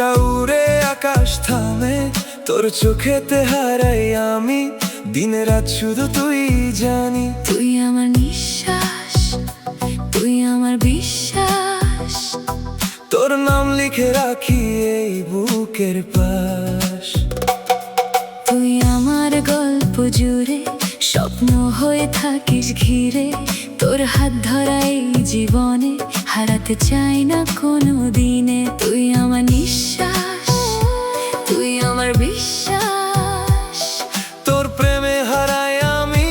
মনটা উড়ে আকাশ থামে, তোর চোখেতে হারাই আমি, দিন রাত শুধু তুই জানি। তুই আমার নিঃশ্বাস, তুই আমার বিশ্বাস, তোর নাম লিখে রাখি এই বুকের পাশ। তুই আমার গল্প জুড়ে স্বপ্ন হয়ে থাকিস ঘিরে, তোর হাত ধরাই জীবনে হারাতে চাই না কোনো দিনে। তুই আমার নিঃশ্বাস, তুই আমার বিশ্বাস, তোর প্রেমে হারাই আমি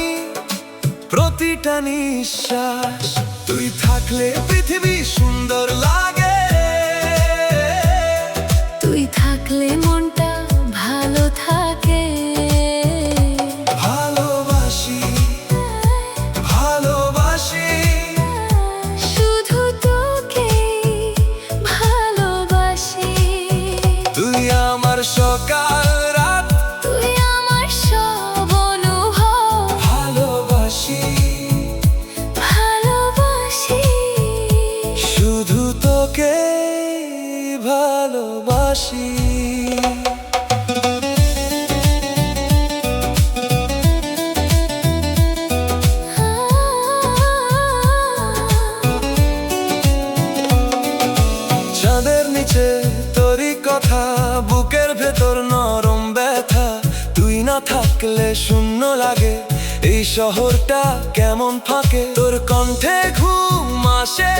প্রতিটা নিঃশ্বাস। তুই থাকলে পৃথিবী সুন্দর লাগে, তুই থাকলে মনটা ভালো থাকে। ভালোবাসি ভালোবাসি শুধু তোকে ভালোবাসি। তুই আমার সকাল রাত, তুই আমার সব অনুভব। ভালোবাসি ভালোবাসি শুধু তোকে ভালোবাসি। চাঁদের নিচে তোরই কথা, বুকের ভেতর নরম ব্যথা। তুই না থাকলে শূন্য লাগে, এই শহরটা কেমন ফাঁকে। তোর কণ্ঠে ঘুম আসে,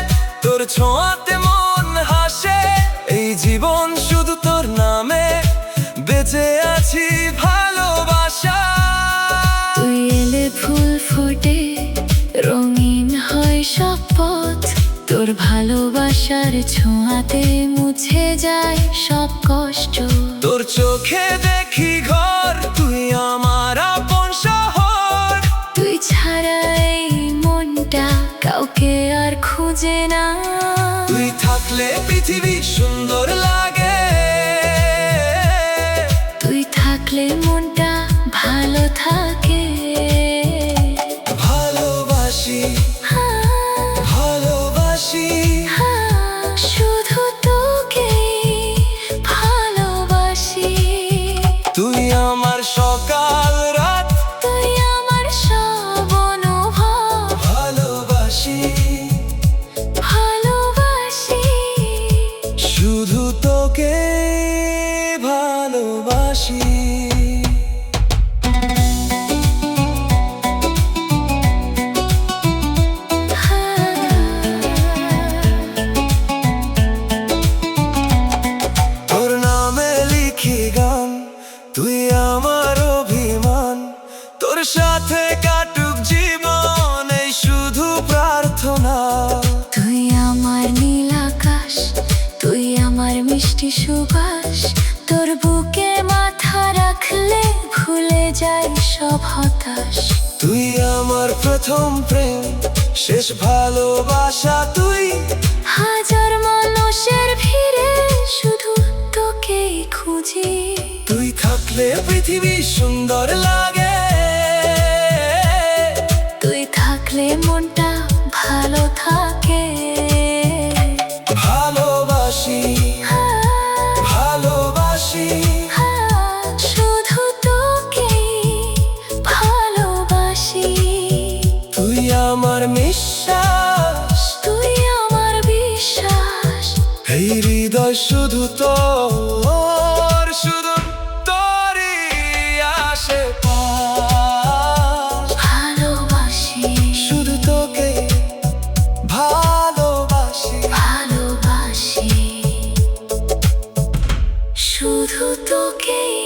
তোর ছোঁয়াতে মন হাসে। এই জীবন শুধু তোর নামে, বেঁচে আছি ভালোবাসা। তুই এলে ফুল ফোটে, রঙিন হয় সব পথ। তোর ভালোবাসার ছোঁয়াতে মুছে যায় সব কষ্ট। তোর চোখে দেখি ঘর, তুই আমার আপন শহর। তুই ছাড়া এই মনটা কাউকে আর খুঁজে না। তুই থাকলে পৃথিবী সুন্দর লাগে, তুই থাকলে মনটা ভালো থাকে। ভালোবাসি ভালোবাসি শুধু তোকে ভালোবাসি। তুই আমার সকাল রাত, তুই আমার সব অনুভব। ভালোবাসি ভালোবাসি শুধু তোকে ভালোবাসি। তোর নামে লিখি গান, তুই আমার অভিমান। তোর সাথে কাটুক জীবন, এই শুধু প্রার্থনা। তুই আমার নীল আকাশ, তুই আমার মিষ্টি সুবাস। তোর বুকে মাথা রাখলে ভুলে যাই সব হতাশ। তুই আমার প্রথম প্রেম, শেষ ভালোবাসা। তুই হাজার মানুষের ভিড়ে শুধু তোকেই খুঁজি। তুই থাকলে পৃথিবী সুন্দর লাগে, তুই থাকলে মনটা ভালো থাকে। ভালোবাসি ভালোবাসি শুধু তোকেই ভালোবাসি। তুই আমার নিঃশ্বাস, তুই আমার বিশ্বাস, এই হৃদয় শুধু তোর, শুধু তোরই আশেপাশ। ভালোবাসি শুধু তোকে ভালোবাসি, ভালোবাসি শুধু তোকেই